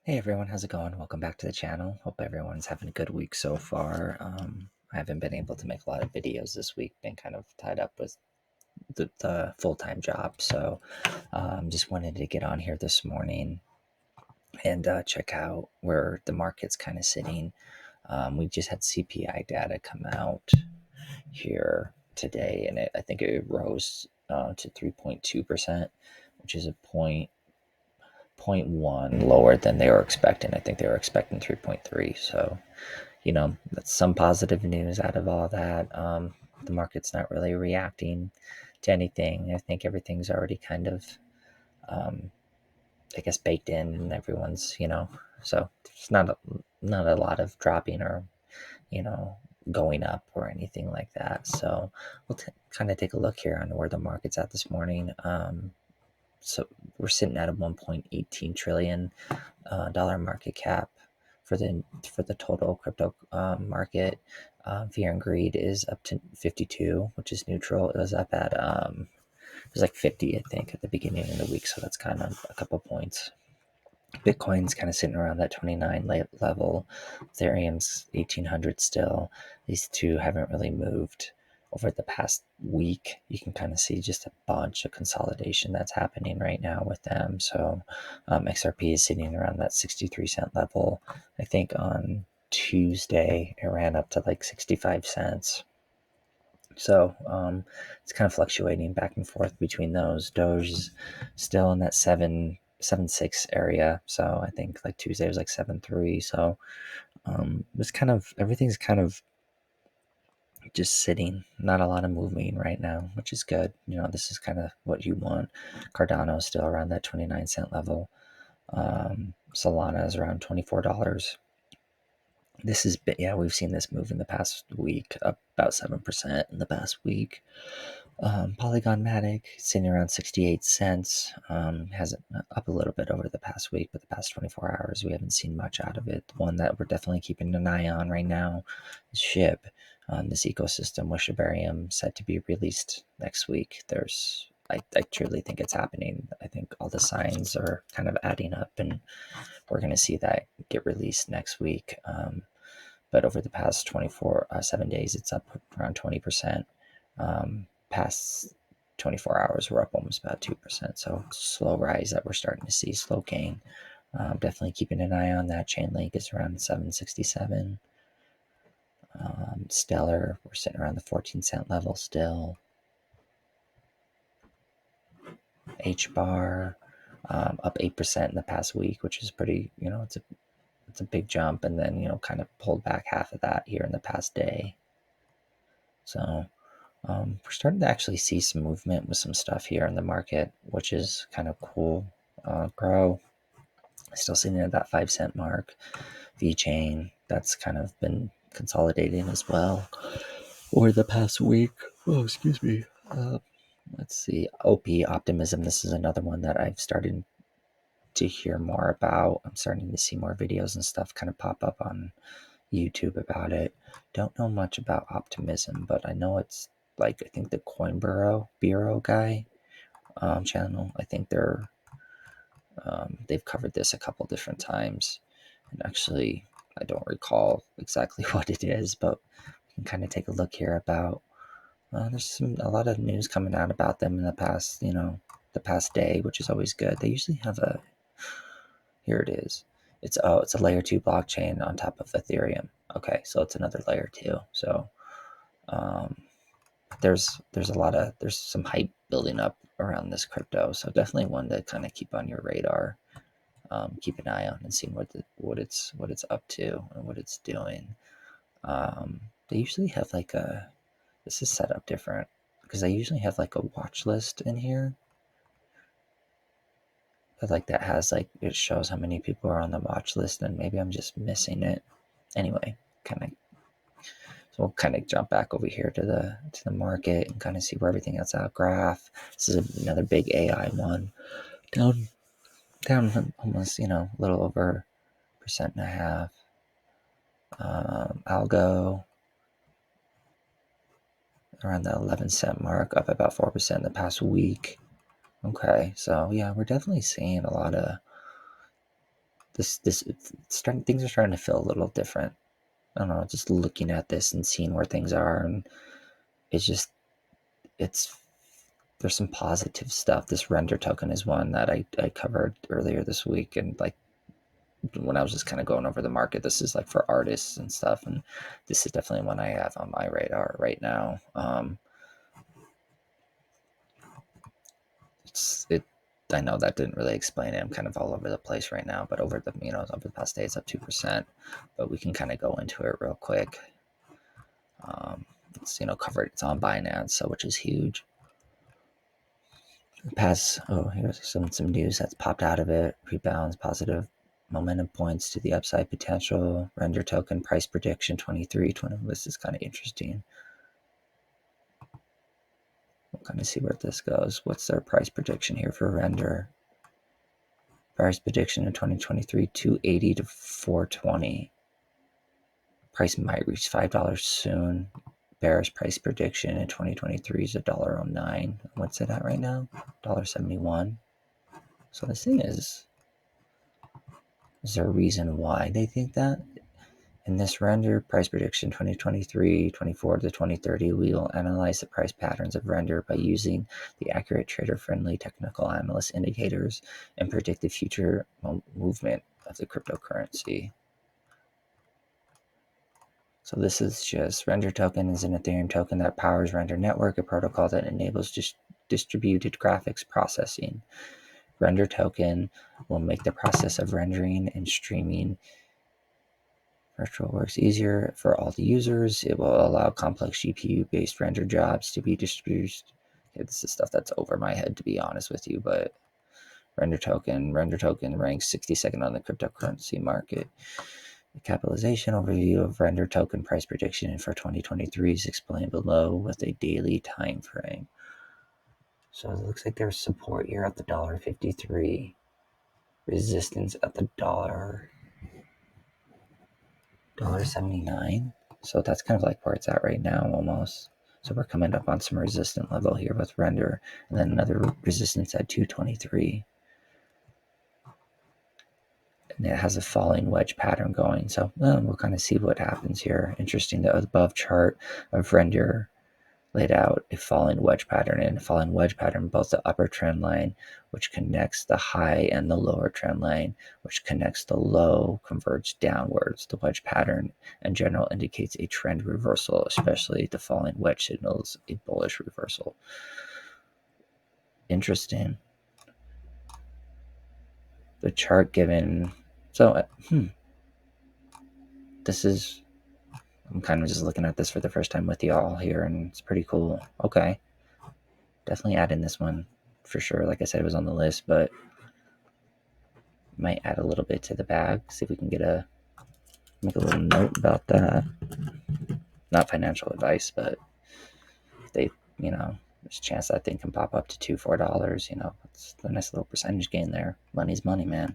Hey everyone, how's it going? Welcome back to the channel. Hope everyone's having a good week so far. I haven't been able to make a lot of videos this week, been kind of tied up with the full-time job. So just wanted to get on here this morning and check out where the market's kind of sitting. We just had CPI data come out here today, and I think it rose to 3.2%, which is a point one lower than they were expecting. I think they were expecting 3.3. So, that's some positive news out of all that. The market's not really reacting to anything. I think everything's already kind of, um, I guess, baked in, and everyone's, so there's not a lot of dropping or, you know, going up or anything like that. So we'll kind of take a look here on where the market's at this morning. So we're sitting at a 1.18 trillion dollar market cap for the total crypto market. Fear and greed is up to 52, which is neutral. It was up at it was like 50, I think, at the beginning of the week. So that's kind of a couple points. Bitcoin's kind of sitting around that 29 level. Ethereum's 1800 still. These two haven't really moved over the past week. You can kind of see just a bunch of consolidation that's happening right now with them. So XRP is sitting around that 63-cent level. I think on Tuesday it ran up to like 65 cents. So it's kind of fluctuating back and forth between those. Doge is still in that 7.6 area. So I think like Tuesday was like 7.3. So it's kind of everything's kind of just sitting, not a lot of moving right now, which is good. This is kind of what you want. Cardano is still around that 29-cent level. Solana is around $24. This has been, yeah, we've seen this move in the past week, up about 7% in the past week. Polygon Matic sitting around 68 cents. Has it up a little bit over the past week, but the past 24 hours we haven't seen much out of it. The one that we're definitely keeping an eye on right now is SHIB. This ecosystem with Shibarium set to be released next week. I truly think it's happening. I think all the signs are kind of adding up, and we're going to see that get released next week. But over the past 7 days, it's up around 20%. Past 24 hours, we're up almost about 2%. So slow rise that we're starting to see, slow gain. Definitely keeping an eye on that. Chainlink is around 767. Stellar, we're sitting around the 14-cent level still. H bar up 8% in the past week, which is pretty, it's a big jump, and then kind of pulled back half of that here in the past day. So we're starting to actually see some movement with some stuff here in the market, which is kind of cool. Grow still sitting at that 5-cent mark. VeChain, that's kind of been consolidating as well over the past week. Oh, excuse me. Let's see. OP Optimism. This is another one that I've started to hear more about. I'm starting to see more videos and stuff kind of pop up on YouTube about it. Don't know much about Optimism, but I know it's like, I think the Coin Bureau guy channel. I think they've covered this a couple different times, and actually I don't recall exactly what it is, but we can kind of take a look here about. There's a lot of news coming out about them in the past, the past day, which is always good. They usually have a. Here it is. It's a layer 2 blockchain on top of Ethereum. Okay, so it's another layer 2. So there's some hype building up around this crypto. So definitely one to kind of keep on your radar. Keep an eye on and see what it's up to and what it's doing. They usually have like this is set up different because they usually have like a watch list in here. But like that has like, it shows how many people are on the watch list, and maybe I'm just missing it. Anyway, so we'll kind of jump back over here to the market and kind of see where everything else out. Graph. This is another big AI one. Down almost, a little over 1.5%. Algo around the 11-cent mark, up about 4% in the past week. Okay, so yeah, we're definitely seeing a lot of things are starting to feel a little different. I don't know, just looking at this and seeing where things are, and it's just it's there's some positive stuff. This render token is one that I covered earlier this week, and like when I was just kind of going over the market, this is like for artists and stuff, and this is definitely one I have on my radar right now. It I know that didn't really explain it. I'm kind of all over the place right now, but over the past day it's up 2%. But we can kind of go into it real quick. It's covered. It's on Binance, so which is huge. Here's some news that's popped out of it. Rebounds, positive momentum points to the upside potential. Render token price prediction 23.20. This is kind of interesting. We'll kind of see where this goes. What's their price prediction here for render? Price prediction in 2023, 280 to 420. Price might reach $5 soon. Bearish price prediction in 2023 is $1.09. What's it at right now? $1.71. So this thing is there a reason why they think that? In this render price prediction 2023, 24 to 2030, we will analyze the price patterns of render by using the accurate trader-friendly technical analyst indicators and predict the future movement of the cryptocurrency. So this is just Render token is an Ethereum token that powers Render Network, a protocol that enables distributed graphics processing. Render token will make the process of rendering and streaming virtual works easier for all the users. It will allow complex GPU-based render jobs to be distributed. Okay, this is stuff that's over my head, to be honest with you, but Render token ranks 62nd on the cryptocurrency market. The capitalization overview of Render token price prediction for 2023 is explained below with a daily time frame. So it looks like there's support here at the $1.53, resistance at the $1.79. So that's kind of like where it's at right now almost. So we're coming up on some resistant level here with Render, and then another resistance at 223. And it has a falling wedge pattern going. So we'll kind of see what happens here. Interesting, the above chart of Render laid out a falling wedge pattern, and a falling wedge pattern, both the upper trend line, which connects the high, and the lower trend line, which connects the low, converge downwards. The wedge pattern in general indicates a trend reversal, especially the falling wedge signals a bullish reversal. Interesting. The chart given, so this is, I'm kind of just looking at this for the first time with y'all here, and it's pretty cool. Okay. Definitely add in this one for sure. Like I said, it was on the list, but might add a little bit to the bag. See if we can make a little note about that. Not financial advice, but they, there's a chance that thing can pop up to $4. It's a nice little percentage gain there. Money's money, man.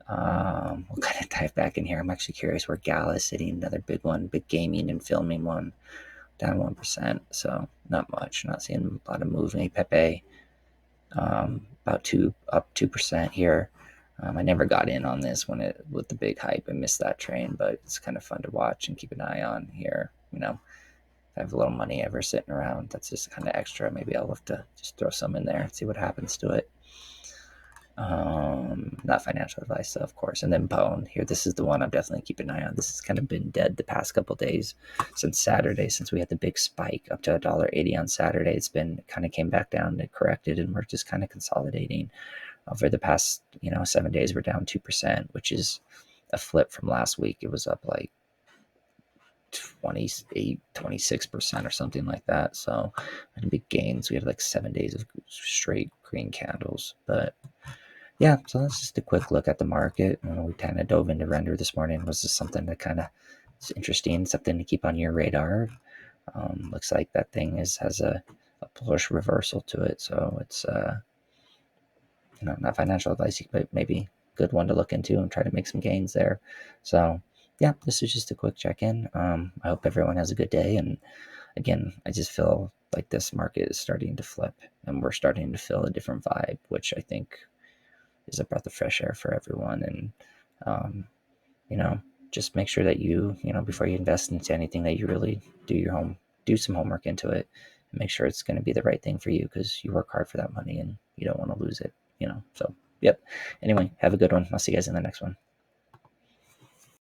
We'll kind of dive back in here. I'm actually curious where Gala is sitting. Another big one, big gaming and filming one, down 1%. So not much. Not seeing a lot of movement. Pepe, up 2% here. I never got in on this with the big hype. I missed that train, but it's kind of fun to watch and keep an eye on here. If I have a little money ever sitting around, that's just kind of extra. Maybe I'll have to just throw some in there and see what happens to it. Not financial advice, though, of course. And then Bone here. This is the one I'm definitely keeping an eye on. This has kind of been dead the past couple days since Saturday, since we had the big spike up to $1.80 on Saturday. It's been kind of came back down, it corrected, and we're just kind of consolidating. Over the past 7 days, we're down 2%, which is a flip from last week. It was up like 26% or something like that. So big gains. We had like 7 days of straight green candles. But yeah, so that's just a quick look at the market. We kind of dove into Render this morning. Was just something that kind of is interesting, something to keep on your radar. Looks like that thing has a bullish reversal to it. So it's not financial advice, but maybe a good one to look into and try to make some gains there. So yeah, this is just a quick check-in. I hope everyone has a good day. And again, I just feel like this market is starting to flip, and we're starting to feel a different vibe, which I think is a breath of fresh air for everyone. And Um, you know, just make sure that before you invest into anything, that you really do some homework into it, and make sure it's going to be the right thing for you, because you work hard for that money and you don't want to lose it. So, yep. Anyway, have a good one. I'll see you guys in the next one.